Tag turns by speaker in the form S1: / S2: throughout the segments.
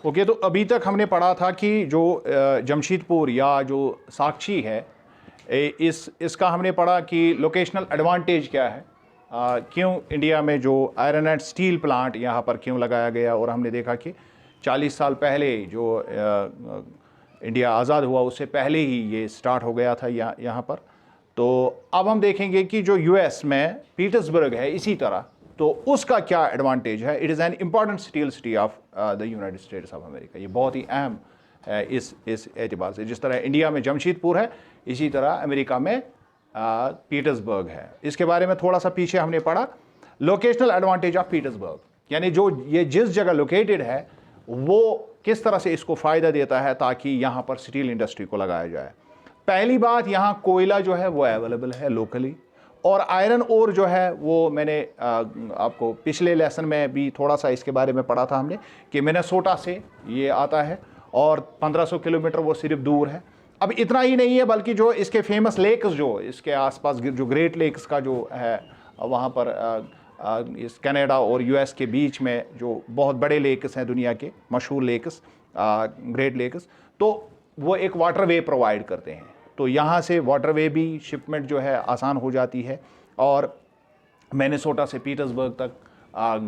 S1: Okay, तो अभी तक हमने पढ़ा था कि जो जमशेदपुर या जो साक्षी है, इसका हमने पढ़ा कि लोकेशनल एडवांटेज क्या है, क्यों इंडिया में जो आयरन एंड स्टील प्लांट यहाँ पर क्यों लगाया गया। और हमने देखा कि 40 साल पहले जो इंडिया आज़ाद हुआ उससे पहले ही ये स्टार्ट हो गया था यहाँ पर। तो अब हम देखेंगे कि जो यूएस में पीटर्सबर्ग है इसी तरह, तो उसका क्या एडवांटेज है। It is an important steel city of the United states of America. ये बहुत ही अहम है इस एतबार से। जिस तरह इंडिया में जमशेदपुर है, इसी तरह अमेरिका में पीटर्सबर्ग है। इसके बारे में थोड़ा सा पीछे हमने पढ़ा। लोकेशनल एडवांटेज ऑफ पीटर्सबर्ग, यानी जो ये जिस जगह लोकेटेड है वो किस तरह से इसको फ़ायदा देता है ताकि यहाँ पर स्टील इंडस्ट्री को लगाया जाए। पहली बात, यहाँ कोयला जो है वो अवेलेबल है लोकली, और आयरन ओर जो है वो मैंने आपको पिछले लेसन में भी थोड़ा सा इसके बारे में पढ़ा था हमने कि मिनेसोटा से ये आता है और 1500 किलोमीटर वो सिर्फ दूर है। अब इतना ही नहीं है, बल्कि जो इसके फेमस लेक्स जो इसके आसपास जो ग्रेट लेक्स का जो है वहाँ पर इस कनाडा और यूएस के बीच में जो बहुत बड़े लेक्स हैं, दुनिया के मशहूर लेक्स, ग्रेट लेक्स, तो वो एक वाटरवे प्रोवाइड करते हैं। तो यहाँ से वाटरवे भी शिपमेंट जो है आसान हो जाती है, और मिनेसोटा से पीटर्सबर्ग तक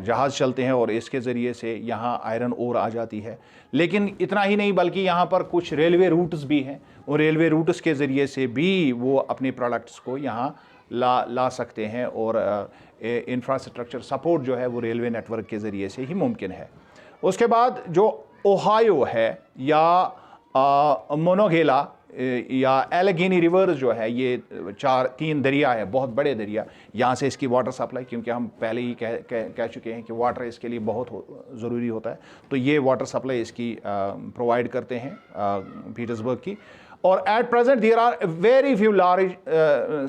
S1: जहाज़ चलते हैं और इसके ज़रिए से यहाँ आयरन ओर आ जाती है। लेकिन इतना ही नहीं, बल्कि यहाँ पर कुछ रेलवे रूट्स भी हैं, और रेलवे रूट्स के ज़रिए से भी वो अपने प्रोडक्ट्स को यहाँ ला सकते हैं, और इंफ्रास्ट्रक्चर सपोर्ट जो है वो रेलवे नेटवर्क के ज़रिए से ही मुमकिन है। उसके बाद जो ओहायो है या मोनोगेला या एलेगिनी रिवर जो है, ये 3 दरिया है, बहुत बड़े दरिया, यहाँ से इसकी वाटर सप्लाई, क्योंकि हम पहले ही कह चुके हैं कि वाटर इसके लिए बहुत ज़रूरी होता है, तो ये वाटर सप्लाई इसकी प्रोवाइड करते हैं पीटर्सबर्ग की। और at present there are very few large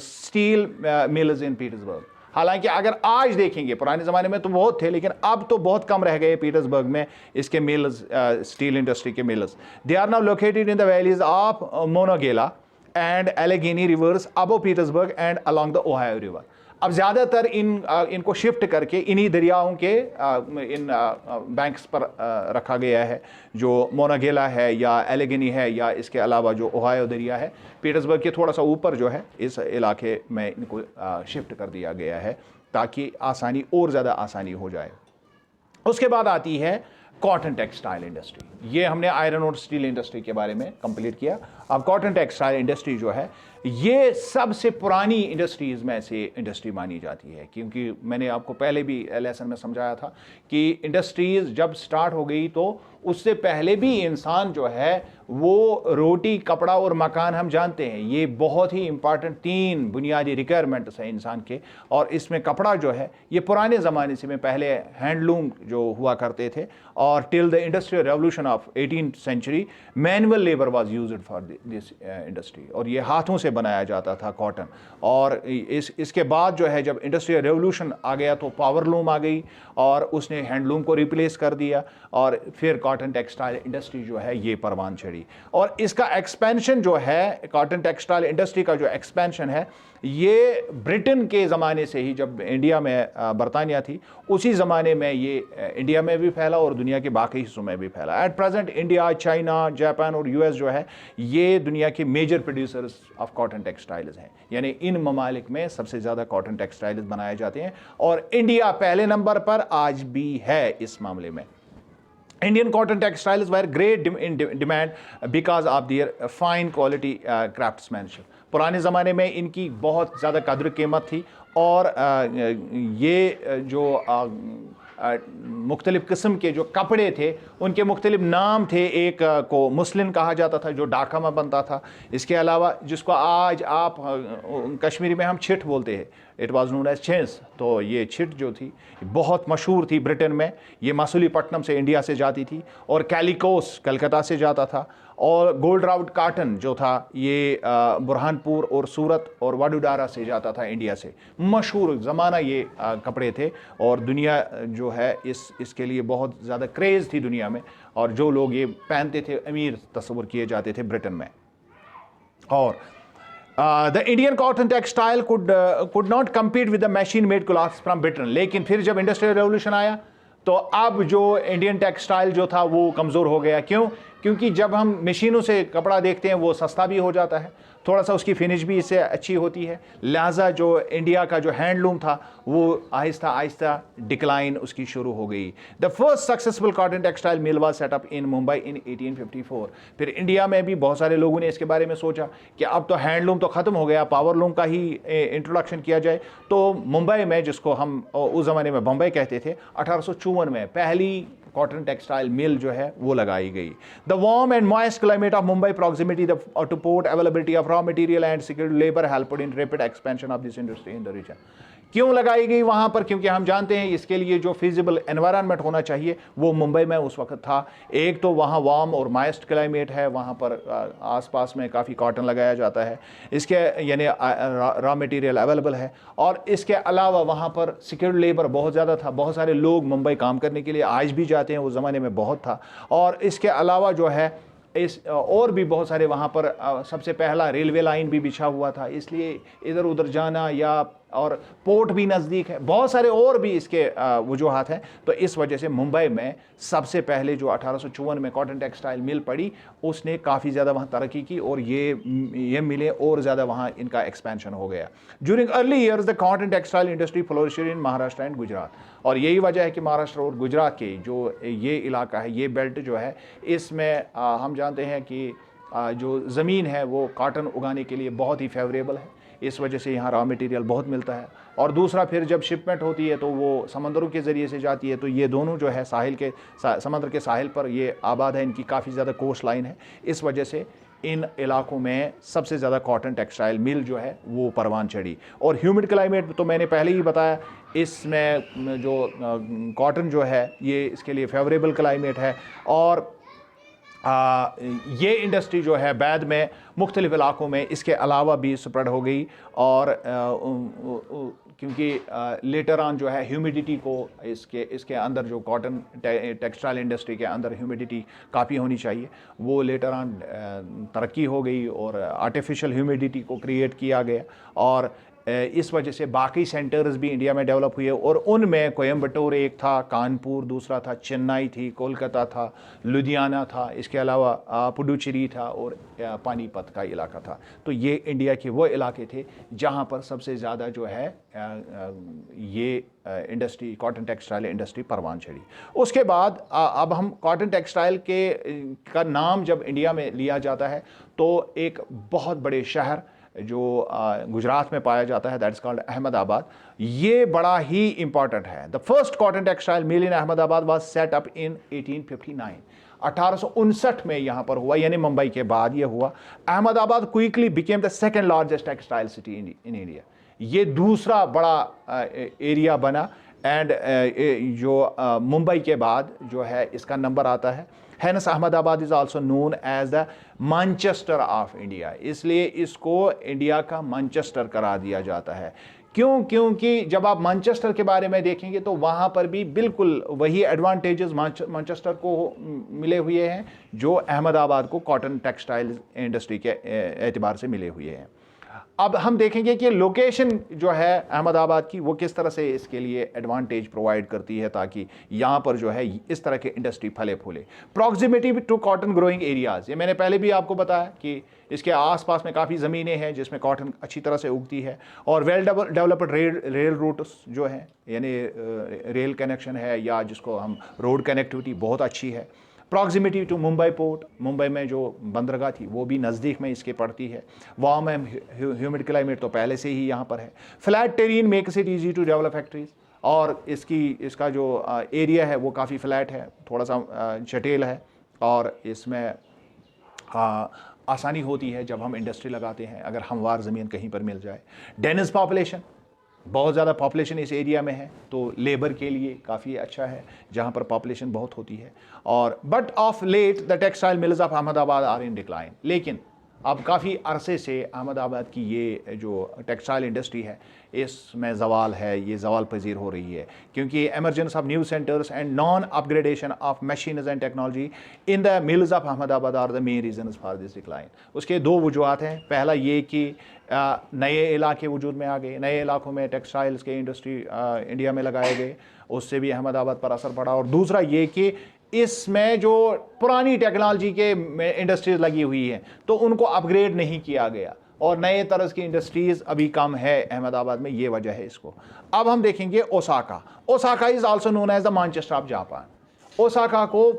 S1: steel mills in Pittsburgh. हालांकि अगर आज देखेंगे, पुराने ज़माने में तो बहुत थे, लेकिन अब तो बहुत कम रह गए पीटर्सबर्ग में इसके मिल्स, स्टील इंडस्ट्री के mills. They are now located in the valleys of Monongahela and Allegheny rivers above Pittsburgh and along the Ohio river. अब ज़्यादातर इनको शिफ्ट करके इन्हीं दरियाओं के इन बैंक्स पर रखा गया है, जो मोनोगेला है या एलेगिनी है, या इसके अलावा जो ओहायो दरिया है, पीटर्सबर्ग के थोड़ा सा ऊपर जो है इस इलाके में इनको शिफ्ट कर दिया गया है ताकि आसानी और ज़्यादा आसानी हो जाए। उसके बाद आती है कॉटन टेक्सटाइल इंडस्ट्री। ये हमने आयरन और स्टील इंडस्ट्री के बारे में कंप्लीट किया। अब कॉटन टेक्सटाइल इंडस्ट्री जो है ये सबसे पुरानी इंडस्ट्रीज़ में से इंडस्ट्री मानी जाती है, क्योंकि मैंने आपको पहले भी लेसन में समझाया था कि इंडस्ट्रीज़ जब स्टार्ट हो गई तो उससे पहले भी इंसान जो है वो रोटी, कपड़ा और मकान, हम जानते हैं ये बहुत ही इंपॉर्टेंट 3 बुनियादी रिक्वायरमेंट्स हैं इंसान के। और इसमें कपड़ा जो है ये पुराने ज़माने से में पहले हैंडलूम जो हुआ करते थे, और till the industrial revolution of 18th century manual labour was used for this industry, और ये हाथों से बनाया जाता था कॉटन। और इसके बाद जो है जब इंडस्ट्रियल रेवोल्यूशन आ गया तो पावरलूम आ गई और उसने हैंडलूम को रिप्लेस कर दिया, और फिर कॉटन टेक्सटाइल इंडस्ट्री जो है ये परवान चढ़ी। और इसका एक्सपेंशन जो है, कॉटन टेक्सटाइल इंडस्ट्री का जो एक्सपेंशन है, ये ब्रिटेन के ज़माने से ही, जब इंडिया में बरतानिया थी उसी ज़माने में ये इंडिया में भी फैला और दुनिया के बाकी हिस्सों में भी फैला। At present India, China, Japan और यूएस जो है ये दुनिया के major producers of cotton textiles हैं, यानी इन ममालिक में सबसे ज़्यादा कॉटन टेक्सटाइल्स बनाए जाते हैं, और इंडिया पहले नंबर पर आज भी है इस मामले में। Indian cotton textiles were great in demand because of their fine quality craftsmanship. पुराने ज़माने में इनकी बहुत ज़्यादा कद्र कीमत थी, और ये जो मुख्तलिफ़ किस्म के जो कपड़े थे उनके मुख्तलिफ नाम थे। एक को मुस्लिन कहा जाता था जो ढाका में बनता था। इसके अलावा जिसको आज आप कश्मीरी में हम छिट बोलते हैं, इट वाज नोन एज छेंस। तो ये छिट जो थी बहुत मशहूर थी ब्रिटेन में। ये मसूलीपट्टनम से इंडिया से जाती थी, और कैलिकोस कलकत्ता से जाता था, और गोल्ड राउड काटन जो था ये बुरहानपुर और सूरत और वडोदरा से जाता था इंडिया से। मशहूर ज़माना ये कपड़े थे, और दुनिया जो है इसके लिए बहुत ज़्यादा क्रेज़ थी दुनिया में, और जो लोग ये पहनते थे अमीर तस्वुर किए जाते थे ब्रिटेन में। और the Indian cotton textile could not compete with the machine made clothes from Britain. लेकिन फिर जब इंडस्ट्रियल रेवोल्यूशन आया तो अब जो इंडियन टेक्सटाइल जो था वो कमज़ोर हो गया। क्यों? क्योंकि जब हम मशीनों से कपड़ा देखते हैं वो सस्ता भी हो जाता है, थोड़ा सा उसकी फिनिश भी इससे अच्छी होती है, लिहाजा जो इंडिया का जो हैंडलूम था वो आहिस्ता आहिस्ता डिक्लाइन उसकी शुरू हो गई। The first successful cotton textile mill was set up in Mumbai in 1854। फिर इंडिया में भी बहुत सारे लोगों ने इसके बारे में सोचा कि अब तो हैंडलूम तो ख़त्म हो गया, पावरलूम का ही इंट्रोडक्शन किया जाए। तो मुंबई में, जिसको हम उस ज़माने में बम्बई कहते थे, 1854 में पहली कॉटन टेक्सटाइल मिल जो है वो लगाई गई। The warm and moist climate of Mumbai, proximity to port, availability of raw material and skilled labour helped in rapid expansion of this industry in the region. क्यों लगाई गई वहां पर? क्योंकि हम जानते हैं इसके लिए जो फिजिबल एनवायरनमेंट होना चाहिए वो मुंबई में उस वक्त था। एक तो वहाँ वार्म और मॉइस्ट क्लाइमेट है, वहाँ पर आसपास में काफ़ी कॉटन लगाया जाता है, इसके यानी रॉ मटेरियल अवेलेबल है, और इसके अलावा वहाँ पर स्किल्ड लेबर बहुत ज़्यादा था। बहुत सारे लोग मुंबई काम करने के लिए आज भी जाते हैं, उस ज़माने में बहुत था। और इसके अलावा जो है इस और भी बहुत सारे वहाँ पर सबसे पहला रेलवे लाइन भी बिछा हुआ था, इसलिए इधर उधर जाना, या और पोर्ट भी नज़दीक है, बहुत सारे और भी इसके वजूहात हैं। तो इस वजह से मुंबई में सबसे पहले जो 1854 में कॉटन टेक्सटाइल मिल पड़ी, उसने काफ़ी ज़्यादा वहाँ तरक्की की, और ये मिले और ज़्यादा वहाँ इनका एक्सपेंशन हो गया। During early years the cotton textile industry flourished in Maharashtra and Gujarat. और यही वजह है कि महाराष्ट्र और गुजरात के जो ये इलाका है, ये बेल्ट जो है, इसमें हम जानते हैं कि जो ज़मीन है वो कॉटन उगाने के लिए बहुत ही फेवरेबल है, इस वजह से यहाँ रॉ मटेरियल बहुत मिलता है। और दूसरा, फिर जब शिपमेंट होती है तो वो समंदरों के ज़रिए से जाती है, तो ये दोनों जो है समंदर के साहिल पर ये आबाद है, इनकी काफ़ी ज़्यादा कोस्ट लाइन है। इस वजह से इन इलाकों में सबसे ज़्यादा कॉटन टेक्सटाइल मिल जो है वो परवान चढ़ी। और ह्यूमिड क्लाइमेट तो मैंने पहले ही बताया, इसमें जो कॉटन जो है ये इसके लिए फेवरेबल क्लाइमेट है। और ये इंडस्ट्री जो है बाद में मुख्तलिफ इलाकों में इसके अलावा भी स्प्रेड हो गई। और क्योंकि लेटर ऑन जो है ह्यूमिडिटी को इसके अंदर जो कॉटन टेक्सटाइल इंडस्ट्री के अंदर ह्यूमिडिटी काफ़ी होनी चाहिए, वो लेटर ऑन तरक्की हो गई और आर्टिफिशियल ह्यूमिडिटी को क्रिएट किया गया। और इस वजह से बाकी सेंटर्स भी इंडिया में डेवलप हुए, और उनमें कोयम्बटूर एक था, कानपुर दूसरा था, चेन्नई थी, कोलकाता था, लुधियाना था, इसके अलावा पुडुचेरी था, और पानीपत का इलाका था। तो ये इंडिया के वो इलाके थे जहाँ पर सबसे ज़्यादा जो है ये इंडस्ट्री, कॉटन टेक्सटाइल इंडस्ट्री परवान चढ़ी। उसके बाद अब हम कॉटन टेक्सटाइल का नाम जब इंडिया में लिया जाता है तो एक बहुत बड़े शहर जो गुजरात में पाया जाता है, दैट इज कॉल्ड अहमदाबाद, ये बड़ा ही इंपॉर्टेंट है। The first cotton textile mill in Ahmedabad was set up इन 1859। 1859 में यहाँ पर हुआ, यानी मुंबई के बाद ये हुआ। Ahmedabad quickly became the second largest textile city in India. ये दूसरा बड़ा एरिया बना, एंड जो मुंबई के बाद जो है इसका नंबर आता है। Hence Ahmedabad is also known as the Manchester of India, इसलिए इसको इंडिया का मैनचेस्टर करार दिया जाता है। क्यों? क्योंकि जब आप मैनचेस्टर के बारे में देखेंगे तो वहाँ पर भी बिल्कुल वही एडवांटेजेस मैनचेस्टर को मिले हुए हैं जो अहमदाबाद को कॉटन टेक्सटाइल इंडस्ट्री के एतबार से मिले हुए हैं। अब हम देखेंगे कि लोकेशन जो है अहमदाबाद की वो किस तरह से इसके लिए एडवांटेज प्रोवाइड करती है ताकि यहाँ पर जो है इस तरह के इंडस्ट्री फले फूले। Proximity to cotton growing areas, ये मैंने पहले भी आपको बताया कि इसके आसपास में काफ़ी ज़मीनें हैं जिसमें कॉटन अच्छी तरह से उगती है, और वेल डेवलप्ड रेल रूट्स जो हैं, यानी रेल कनेक्शन है या जिसको हम रोड कनेक्टिविटी बहुत अच्छी है। Proximity to Mumbai port, Mumbai में जो बंदरगाह थी वो भी नज़दीक में इसके पड़ती है। वार्म एंड ह्यूमिड क्लाइमेट तो पहले से ही यहाँ पर है। Flat terrain makes it easy to develop factories, और इसका जो एरिया है वो काफ़ी फ्लैट है, थोड़ा सा चटेल है, और इसमें आसानी होती है जब हम इंडस्ट्री लगाते हैं अगर हमवार ज़मीन कहीं पर मिल जाए। डेनिस पॉपुलेशन, बहुत ज़्यादा पॉपुलेशन इस एरिया में है तो लेबर के लिए काफ़ी अच्छा है जहाँ पर पॉपुलेशन बहुत होती है। और but of late the textile mills of Ahmedabad are in decline, लेकिन अब काफ़ी अरसे से अहमदाबाद की ये जो टेक्सटाइल इंडस्ट्री है इसमें ज़वाल है, ये ज़वाल पजीर हो रही है, क्योंकि emergence of new centres and non upgradation of machineries and technology in the mills of Ahmedabad are the main reasons for this decline. उसके दो वजूहत हैं। पहला ये कि नए इलाके वजूद में आ गए, नए इलाकों में टेक्सटाइल्स के इंडस्ट्री इंडिया में लगाए गए, उससे भी अहमदाबाद पर असर पड़ा। और दूसरा ये कि इसमें जो पुरानी टेक्नोलॉजी के इंडस्ट्रीज लगी हुई हैं तो उनको अपग्रेड नहीं किया गया और नए तरह की इंडस्ट्रीज अभी कम है अहमदाबाद में, ये वजह है इसको। अब हम देखेंगे Osaka. Osaka is also known as the Manchester of Japan. Osaka को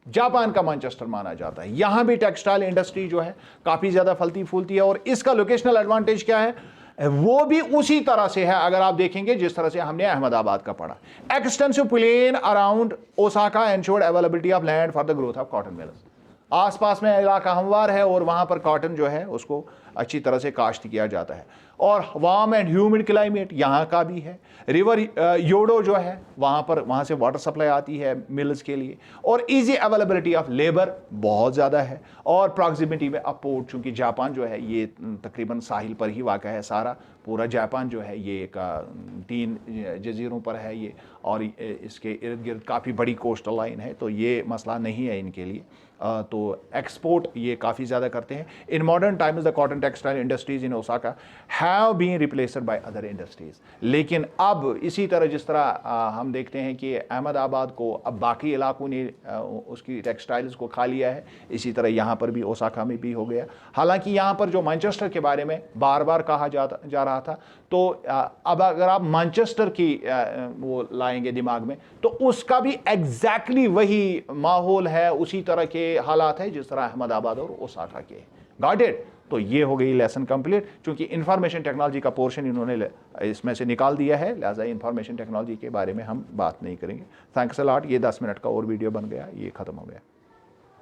S1: जापान का मैनचेस्टर माना जाता है। यहां भी टेक्सटाइल इंडस्ट्री जो है काफ़ी ज़्यादा फलती फूलती है और इसका लोकेशनल एडवांटेज क्या है, वो भी उसी तरह से है अगर आप देखेंगे जिस तरह से हमने अहमदाबाद का पढ़ा। Extensive plain around Osaka ensured availability of land for the growth of cotton mills. आसपास में इलाका हमवार है और वहाँ पर कॉटन जो है उसको अच्छी तरह से काश्त किया जाता है। और वार्म एंड ह्यूमिड क्लाइमेट यहाँ का भी है। रिवर योडो जो है वहाँ से वाटर सप्लाई आती है मिल्स के लिए। और इजी अवेलेबिलिटी ऑफ लेबर बहुत ज़्यादा है। और प्रॉक्सिमिटी में अब पोर्ट, चूँकि जापान जो है ये तकरीबन साहिल पर ही वाक़ है, सारा पूरा जापान जो है ये 3 जजीरों पर है ये, और इसके इर्द गिर्द काफ़ी बड़ी कोस्टल लाइन है, तो ये मसला नहीं है इनके लिए। तो एक्सपोर्ट ये काफ़ी ज़्यादा करते हैं। In modern times the cotton textile industries in Osaka have been replaced by other industries. लेकिन अब इसी तरह जिस तरह हम देखते हैं कि अहमदाबाद को अब बाकी इलाकों ने उसकी टेक्सटाइल्स को खा लिया है, इसी तरह यहाँ पर भी ओसाका में भी हो गया। हालांकि यहाँ पर जो मैनचेस्टर के बारे में बार बार कहा जा रहा था, तो अब अगर आप मैनचेस्टर की वो लाएंगे दिमाग में तो उसका भी एग्जैक्टली वही माहौल है, उसी तरह के हालात है जिस तरह अहमदाबाद और ओसाका के। Got it? तो ये हो गई लेसन कंप्लीट। चूंकि इंफॉर्मेशन टेक्नोलॉजी का पोर्शन इन्होंने इसमें से निकाल दिया है, लिहाजा इंफॉर्मेशन टेक्नोलॉजी के बारे में हम बात नहीं करेंगे। Thanks a lot. ये 10 मिनट का और वीडियो बन गया, ये ख़त्म हो गया।